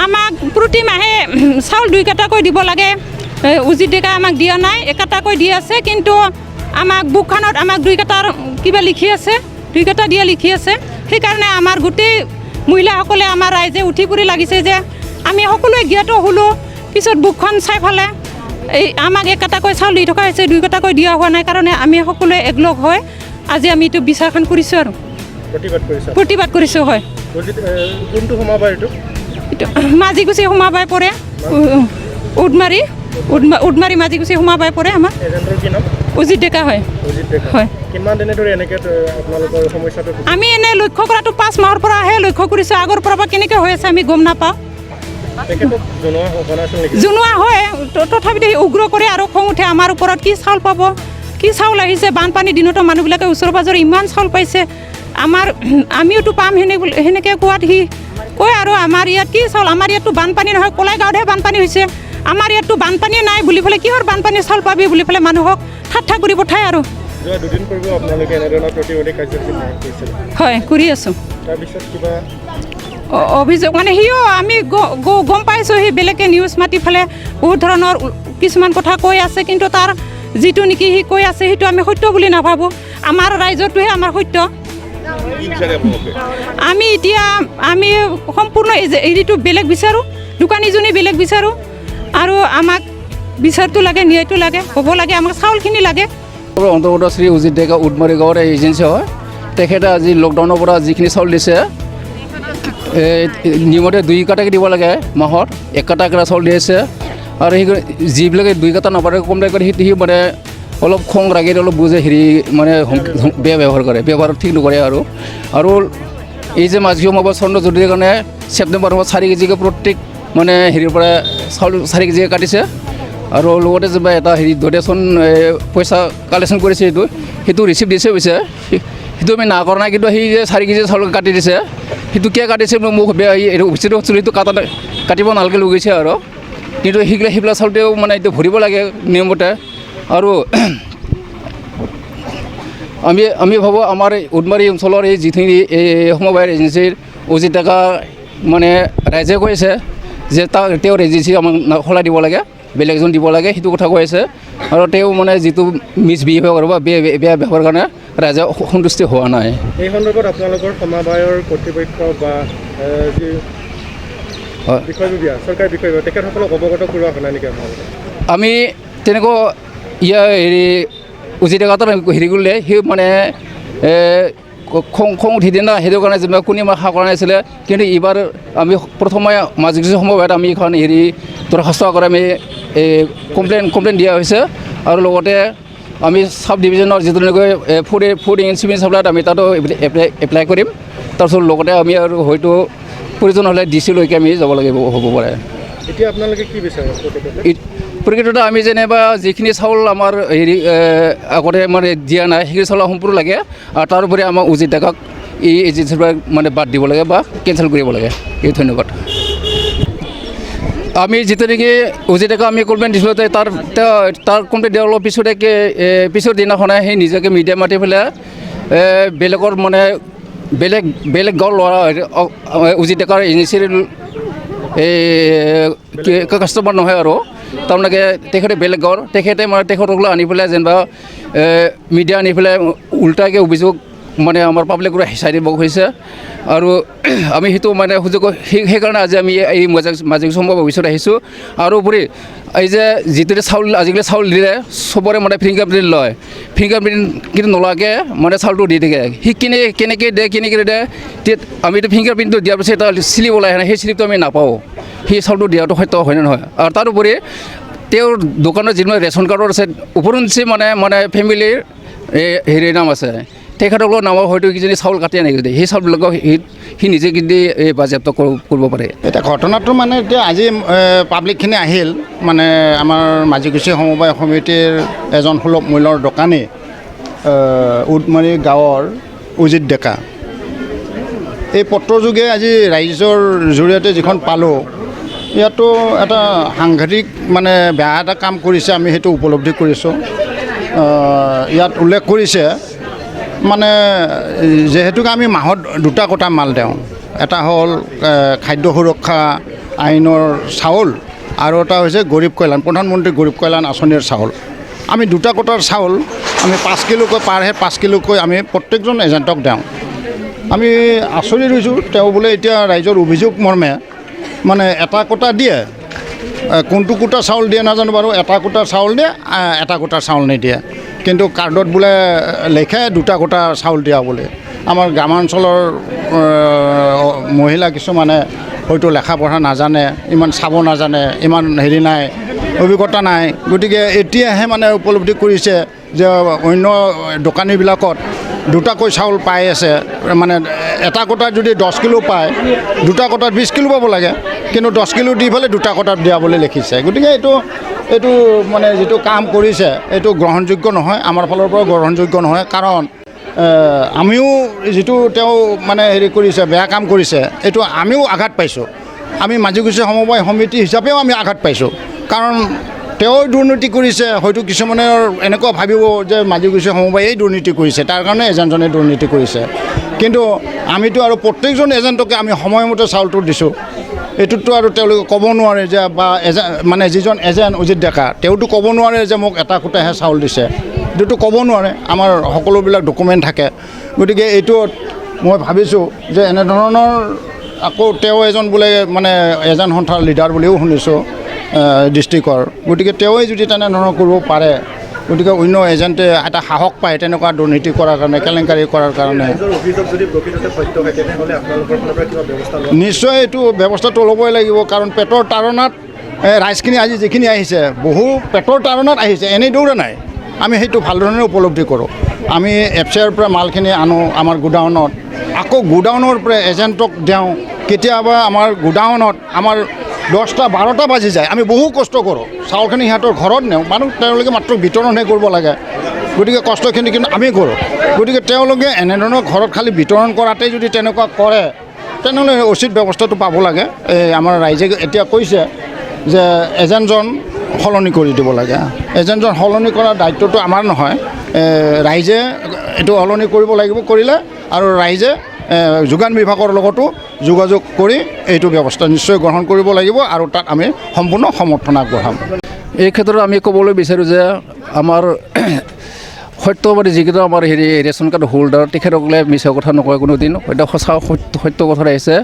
আমাক প্ৰতি মাহে চাউল 2 কাটাকৈ দিব লাগে উজিত ডেকা আমাক দিয়া নাই 1 কাটাকৈ দি আছে কিন্তু আমাক বুকখনত আমাক 2 কাটাৰ কিবা লিখি আছে 2 কাটা দিয়া লিখি আছে সেইকাৰণে আমাৰ গোটেই মহিলাসকলে আমাৰ ৰাইজে উঠি পৰি লাগিছে যে আমি সকলোৱে জ্ঞাত হলো পিছত বুকখন চাই ফালে এই আমাক 1 কাটাকৈ চাউল দি থকা হৈছে 2 কাটাকৈ দিয়া হোৱা নাই কাৰণে আমি সকলোৱে একলগ হৈ আজি আমি এইটো বিচাৰখন কৰিছোঁ আৰু প্ৰতিবাদ কৰিছোঁ হয় কোনটো সমবায় এইটো মাজিগুচি সমবায় পৰে উডমাৰী মাজিগুচি সমবায় পৰে আমাৰ উজিত ডেকা হয় হয় কিমান দিনে ধৰি এনেকৈ আপোনালোকৰ সমস্যাটো আমি এনে লক্ষ্য কৰাটো 5 মাহৰ পৰাহে লক্ষ্য কৰিছোঁ আগৰ পৰা কেনেকৈ হৈ আছে আমি গম নাপাওঁ জনোৱা হয় তথাপিতো উগ্ৰ কৰে আৰু খং উঠে আমাৰ ওপৰত কি চাউল পাব কি চাউল আহিছে বানপানীৰ দিনতো মানুহবিলাকে ওচৰ পাজৰে ইমান চাউল পাইছে আমিওতো পাম সেনেকৈ কোৱাত সি কয় আৰু আমাৰ ইয়াত কি চাউল আমাৰ ইয়াততো বানপানী নহয় কলাইগাঁৱতহে বানপানী হৈছে আমাৰ ইয়াততো বানপানী নাই বুলি পেলাই কিহৰ বানপানীৰ চাউল পাবি বুলি পেলাই মানুহক ঠাট্টা কৰি পঠায় আৰু হয় কৰি আছোঁ অভিযোগ মানে সিও আমি গম পাইছোঁ সি বেলেগে নিউজ মাতি পেলাই বহুত ধৰণৰ কিছুমান কথা কৈ আছে কিন্তু তাৰ যিটো নেকি সি কৈ আছে সেইটো আমি সত্য বুলি নাভাবোঁ আমাৰ ৰাইজৰটোহে আমাৰ সত্য আমি এতিয়া আমি সম্পূৰ্ণ হেৰিটো বেলেগ বিচাৰোঁ দোকানীজনী বেলেগ বিচাৰোঁ আৰু আমাক বিচাৰটো লাগে ন্যায়টো লাগে হ'ব লাগে আমাক চাউলখিনি লাগে অন্তৰ্গত শ্ৰী উজিত ডেকা উডমাৰী গাঁৱৰ এজেঞ্চি হয় তেখেতে আজি লকডাউনৰ পৰা যিখিনি চাউল দিছে নিয়মতে 2 কাটাকৈ দিব লাগে মাহত 1 কাটা চাউল দি আছে আৰু সেই যিবিলাকে 2 কাটা নাপাৰে কমপ্লেইন কৰে সি মানে অলপ খং ৰাগি অলপ বুজে হেৰি মানে বেয়া ব্যৱহাৰ কৰে ব্যৱহাৰ ঠিক নকৰে আৰু এই যে মাঝি সমবায় চন্দ্ৰজ্যোতিৰ কাৰণে ছেপ্টেম্বৰ মাহত 4 কেজিকৈ প্ৰত্যেক মানে হেৰিৰ পৰা চাউল 4 কেজিকৈ কাটিছে আৰু লগতে যে এটা হেৰি ডনেশ্যন পইচা কালেকশ্যন কৰিছে সেইটো ৰিচিপ্ট দিছে হৈছে সেইটো আমি না কৰা নাই কিন্তু সেই যে 4 কেজি চাউল কাটি দিছে সেইটো কিয় কাটিছে মোক বেয়া অফিচটো সেইটো কাটিব নালাগে লৈ গৈছে আৰু কিন্তু সেইবিলাক চাউলতেও মানে এইটো ভৰিব লাগে নিয়মতে আৰু আমি ভাবোঁ আমাৰ উডমাৰী অঞ্চলৰ এই যিখিনি এই সমবায় এজেঞ্চিৰ উজিত ডেকা মানে ৰাইজে কৈছে যে তেওঁৰ এজেঞ্চি আমাক সলাই দিব লাগে বেলেগ এজন দিব লাগে সেইটো কথা কৈ আছে আৰু তেওঁ মানে যিটো মিছবিহেভিয়াৰ বা বেয়া ব্যৱহাৰৰ কাৰণে ৰাইজে সন্তুষ্টি হোৱা নাই এই সন্দৰ্ভত আপোনালোকৰ সমবায়ৰ কৰ্তৃপক্ষ বা যি বিষয়ববীয়া চৰকাৰী বিষয়ববীয়া তেখেতসকলক অৱগত কৰোৱা হোৱা নাই নেকি আমি তেনেকুৱা হেৰি উজিত ডেকাটো হেৰি কৰিলে সি মানে খং উঠি দিয়ে না সেইটো কাৰণে যেনিবা কোনে আশা কৰা নাছিলে কিন্তু এইবাৰ আমি প্ৰথমে মাজিগুচি সমবায়ত আমি এখন হেৰি দৰখাস্ত কৰি আমি কমপ্লেইন দিয়া হৈছে আৰু লগতে আমি সাব ডিভিজনৰ যিটো ফুড ইনস্পেক্টৰ চাপ্লাইত আমি তাতো এপ্লাই কৰিম তাৰপিছত লগতে আমি আৰু হয়তো প্ৰয়োজন হ'লে ডিচিলৈকে আমি যাব লাগিব হ'ব পাৰে এতিয়া আপোনালোকে কি বিচাৰে প্ৰকৃততে আমি যেনিবা যিখিনি চাউল আমাৰ হেৰি আগতে মানে দিয়া নাই সেইখিনি চাউল সম্পূৰ্ণ লাগে আৰু তাৰোপৰি আমাৰ উজিত ডেকাক এই এজেঞ্চিৰ পৰা মানে বাদ দিব লাগে বা কেঞ্চেল কৰিব লাগে এই ধন্যবাদ আমি যিটো নেকি উজিত ডেকা আমি কমপ্লেইন দিছিলোঁ তাৰ কমপ্লেইন দিয়াৰ অলপ পিছৰ দিনাখনে সেই নিজকে মিডিয়া মাতি পেলাই বেলেগৰ মানে বেলেগ গাঁৱৰ ল'ৰা উজিত ডেকাৰ এজেঞ্চিৰ এই কাষ্টমাৰ নহয় আৰু তাৰমানে তেখেতে বেলেগ গাঁৱৰ তেখেতে মানে তেখেতসকলক আনি পেলাই যেনিবা মিডিয়া আনি পেলাই উল্টাকৈ অভিযোগ মানে আমাৰ পাব্লিকৰ হেঁচাই দিব হৈছে আৰু আমি সেইটো মানে সুযোগ সেইকাৰণে আজি আমি এই মাজিগুচি সমবায় অফিচত আহিছোঁ আৰু উপৰি এই যে যিটো চাউল আজিকালি চাউল দিলে চবৰে মানে ফিংগাৰ প্ৰিণ্ট লয় ফিংগাৰ প্ৰিণ্ট কিন্তু নোলোৱাকৈ মানে চাউলটো দি থাকে সি কেনেকৈ দিয়ে আমিতো ফিংগাৰ প্ৰিণ্টটো দিয়াৰ পিছত এটা শ্লিপ ওলাই আহে সেই শ্লিপটো আমি নাপাওঁ সেই চাউলটো দিয়াটো সত্য হয় নে নহয় আৰু তাৰোপৰি তেওঁৰ দোকানত যিমান ৰেচন কাৰ্ডৰ আছে উপৰঞ্চি মানে ফেমিলিৰ হেৰি নাম আছে তেখেতসকলৰ নামৰ হয়তো কিজানি চাউল কাটি আনি দিয়ে সেই চাউলবিলাকক সি নিজে কিন্তু বাজেয়াপ্ত কৰিব পাৰে এতিয়া ঘটনাটো মানে এতিয়া আজি পাব্লিকখিনি আহিল মানে আমাৰ মাজিগুচি সমবায় সমিতিৰ এজন সুলভ মূল্যৰ দোকানী উডমাৰী গাঁৱৰ উজিত ডেকা এই পত্ৰযোগে আজি ৰাইজৰ জৰিয়তে যিখন পালোঁ ইয়াতো এটা সাংঘাতিক মানে বেয়া এটা কাম কৰিছে আমি সেইটো উপলব্ধি কৰিছোঁ ইয়াত উল্লেখ কৰিছে মানে যিহেতুকে আমি মাহত 2টা কোটা মাল দিওঁ এটা হ'ল খাদ্য সুৰক্ষা আইনৰ চাউল আৰু এটা হৈছে গৰীব কল্যাণ প্ৰধানমন্ত্ৰী গৰীব কল্যাণ আঁচনিৰ চাউল আমি দুটা কোটাৰ চাউল আমি 5 কিলোকৈ পাৰ হেড 5 কিলোকৈ আমি প্ৰত্যেকজন এজেণ্টক দিওঁ আমি আচৰিত হৈছোঁ তেওঁ বোলে এতিয়া ৰাইজৰ অভিযোগ মৰ্মে মানে এটা কোটা দিয়ে কোনটো কোটা চাউল দিয়ে নাজানো বাৰু এটা কোটা চাউল দিয়ে এটা কোটা চাউল নিদিয়ে কিন্তু কাৰ্ডত বোলে লেখে দুটা কোটা চাউল দিয়া বোলে আমাৰ গ্ৰামাঞ্চলৰ মহিলা কিছুমানে হয়তো লেখা পঢ়া নাজানে ইমান চাব নাজানে ইমান হেৰি নাই অভিজ্ঞতা নাই গতিকে এতিয়াহে মানে উপলব্ধি কৰিছে যে অন্য দোকানীবিলাকত দুটাকৈ চাউল পাই আছে মানে এটা কোটাত যদি 10 কিলো পায় দুটা কোটাত 20 কিলো পাব লাগে কিন্তু 10 কিলো দি পেলাই দুটা কোটাত দিয়া বুলি লিখিছে গতিকে এইটো মানে যিটো কাম কৰিছে এইটো গ্ৰহণযোগ্য নহয় আমাৰ ফালৰ পৰা গ্ৰহণযোগ্য নহয় কাৰণ আমিও যিটো তেওঁ মানে হেৰি কৰিছে বেয়া কাম কৰিছে এইটো আমিও আঘাত পাইছোঁ আমি মাজিকুছি সমবায় সমিতি হিচাপেও আমি আঘাত পাইছোঁ কাৰণ তেওঁ দুৰ্নীতি কৰিছে হয়তো কিছুমানৰ এনেকুৱা ভাবিব যে মাজিকুছি সমবায়েই দুৰ্নীতি কৰিছে তাৰ কাৰণে এজেণ্টজনে দুৰ্নীতি কৰিছে কিন্তু আমিতো আৰু প্ৰত্যেকজন এজেণ্টকে আমি সময়মতে চাউলটো দিছোঁ এইটোতো আৰু তেওঁলোকে ক'ব নোৱাৰে যে বা মানে যিজন এজেণ্ট অজিত ডেকা তেওঁতো ক'ব নোৱাৰে যে মোক এটা কোটাহে চাউল দিছে এইটোতো ক'ব নোৱাৰে আমাৰ সকলোবিলাক ডকুমেণ্ট থাকে গতিকে এইটোত মই ভাবিছোঁ যে এনেধৰণৰ আকৌ তেওঁ এজন বোলে মানে এজেণ্ট সন্থাৰ লিডাৰ বুলিও শুনিছোঁ ডিষ্ট্ৰিক্টৰ গতিকে তেওঁই যদি তেনেধৰণৰ কৰিব পাৰে গতিকে অন্য এজেণ্টে এটা সাহস পায় তেনেকুৱা দুৰ্নীতি কৰাৰ কাৰণে কেলেংকাৰী কৰাৰ কাৰণে নিশ্চয় এইটো ব্যৱস্থাটো ল'বই লাগিব কাৰণ পেটৰ তাৰণাত ৰাইজখিনি আজি যিখিনি আহিছে বহু পেটৰ তাৰণাত আহিছে এনেই দৌৰা নাই আমি সেইটো ভালধৰণে উপলব্ধি কৰোঁ আমি এফচিআইৰ পৰা মালখিনি আনো আমাৰ গোডাউনত আকৌ গোডাউনৰ পৰা এজেণ্টক দিওঁ কেতিয়াবা আমাৰ গোডাউনত আমাৰ 10টা 12টা বাজি যায় আমি বহু কষ্ট কৰোঁ চাউলখিনি সিহঁতৰ ঘৰত নিওঁ মানুহ তেওঁলোকে মাত্ৰ বিতৰণহে কৰিব লাগে গতিকে কষ্টখিনি কিন্তু আমি কৰোঁ গতিকে তেওঁলোকে এনেধৰণৰ ঘৰত খালি বিতৰণ কৰাতেই যদি তেনেকুৱা কৰে তেনেহ'লে উচিত ব্যৱস্থাটো পাব লাগে আমাৰ ৰাইজে এতিয়া কৈছে যে এজেণ্টজন সলনি কৰি দিব লাগে এজেণ্টজন সলনি কৰাৰ দায়িত্বটো আমাৰ নহয় ৰাইজে এইটো সলনি কৰিব লাগিব কৰিলে আৰু ৰাইজে যোগান বিভাগৰ লগতো যোগাযোগ কৰি এইটো ব্যৱস্থা নিশ্চয় গ্ৰহণ কৰিব লাগিব আৰু তাত আমি সম্পূৰ্ণ সমৰ্থন আগবঢ়াম এই ক্ষেত্ৰত আমি ক'বলৈ বিচাৰোঁ যে আমাৰ সত্যবাদী যিকেইটা আমাৰ হেৰি ৰেচন কাৰ্ড হোল্ডাৰ তেখেতসকলে মিছা কথা নকয় কোনোদিন এটা সঁচা সত্য কথা আহিছে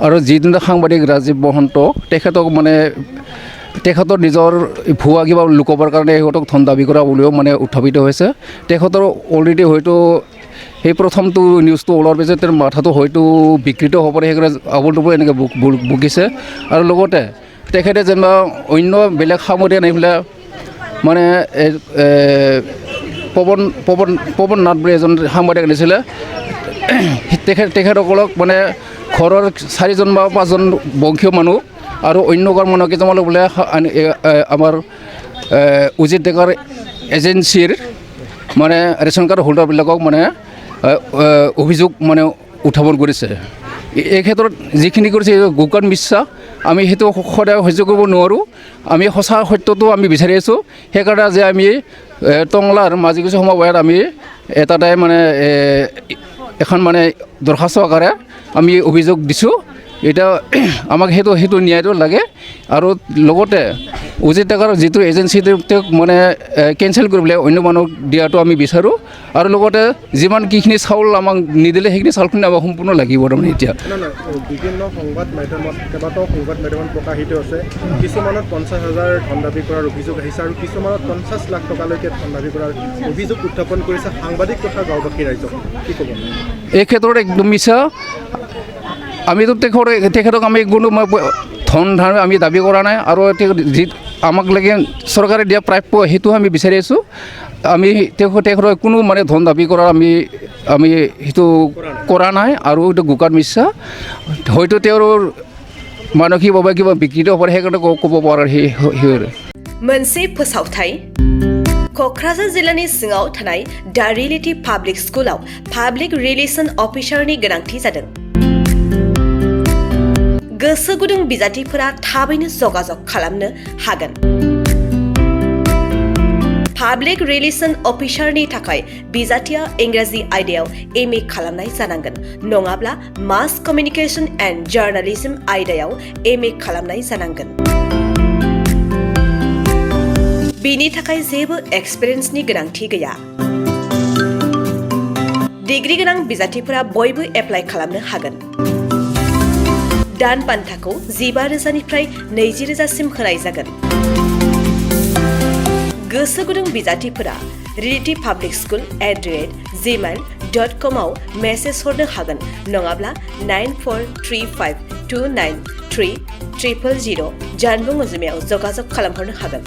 আৰু যিদিনা সাংবাদিক ৰাজীৱ মহন্ত তেখেতক মানে তেখেতৰ নিজৰ ভুৱা কিবা লুকাবৰ কাৰণে সিহঁতক ধন দাবী কৰা বুলিও মানে উত্থাপিত হৈছে তেখেতৰ অলৰেডি হয়তো সেই প্ৰথমটো নিউজটো ওলোৱাৰ পিছত তেওঁৰ মাথাটো হয়তো বিকৃত হ'ব পাৰে সেইকাৰণে আবল তবল এনেকৈ বকিছে আৰু লগতে তেখেতে যেনিবা অন্য বেলেগ সামৰিয়া নাই পেলাই মানে পৱন নাথ বুলি এজন সাংবাদিক আনিছিলে তেখেতসকলক মানে ঘৰৰ 4জন বা 5জন বংশীয় মানুহ আৰু অন্য মানুহ কেইজনমানক বোলে আমাৰ অজিত ডেকাৰ এজেঞ্চিৰ মানে ৰেচন কাৰ্ড হোল্ডাৰবিলাকক মানে অভিযোগ মানে উত্থাপন কৰিছে এই ক্ষেত্ৰত যিখিনি কৰিছে গোকান বিশ্বাস আমি সেইটো সদায় সহ্য কৰিব নোৱাৰোঁ আমি সঁচা সত্যটো আমি বিচাৰি আছোঁ সেইকাৰণে যে আমি টংলাৰ মাজিকুছি সমবায়ত আমি এটাই মানে এখন মানে দৰখাস্ত আকাৰে আমি অভিযোগ দিছোঁ এটা আমাক সেইটো ন্যায়টো লাগে আৰু লগতে অজিত ডেকাৰ যিটো এজেঞ্চি তেওঁক মানে কেঞ্চেল কৰিবলৈ অন্য মানুহক দিয়াটো আমি বিচাৰোঁ আৰু লগতে যিমান কিখিনি চাউল আমাক নিদিলে সেইখিনি চাউলখিনি আমাক সম্পূৰ্ণ লাগিব তাৰমানে এতিয়া বিভিন্ন সংবাদ মাধ্যমত কেইবাটাও সংবাদ মাধ্যমত প্ৰকাশিত আছে কিছুমানত 50,000 ধন দাবী কৰাৰ অভিযোগ আহিছে আৰু কিছুমানত 50 লাখ টকালৈকে ধন দাবী কৰাৰ অভিযোগ উত্থাপন কৰিছে সাংবাদিক তথা গাঁওবাসী ৰাইজক কি ক'ব এই ক্ষেত্ৰত একদম মিছা আমিতো তেখেতক আমি কোনো ধন ধান আমি দাবী কৰা নাই আৰু যি আমাক লাগে চৰকাৰে দিয়া প্ৰাপ্য সেইটো আমি বিচাৰি আছোঁ আমি তেখেতৰ কোনো মানে ধন দাবী কৰা আমি সেইটো কৰা নাই আৰু এইটো গোকান মিছা হয়তো তেওঁৰ মানসিকভাৱে কিবা বিকৃত হ'ব সেইকাৰণে ক'ব পৰা সেই मोनसे फोसावथाय क'क्राझार जिल्लानि सिङाव थानाय दा रियेलिटी पाब्लिक स्कुलाव पाब्लिक रिलेशन अफिसारनि गोनांथि जादों गोसो गुदुं बिजाथिफोरा थाबैनो जगाजग खालामनो हागोन पाब्लिक रिलेसन अफिसारनि थाखाय बिजाथिया इंराजि आयदायाव MA खालामनाय जानांगोन नङाब्ला मास कमिउनिकेशन एन्ड जार्नालिज्म आयदायाव MA खालामनाय जानांगोन बिनि थाखाय जेबो एक्सपिरियेन्सनि गोनांथि गैया डिग्री गोनां बिजाथिफोरा बयबो एप्लाइ खालामनो हागोन दान बान्थाखौ 15,000निफ्राय 20,000सिम होनाय जागोन गोसो गुदुं बिजाथिफोरा relativepublicschool@gmail.com आव मेसेज हरनो हागोन नङाब्ला 9435293000 जानबुं अनजिमायाव जगाजग खालामहरनो हागोन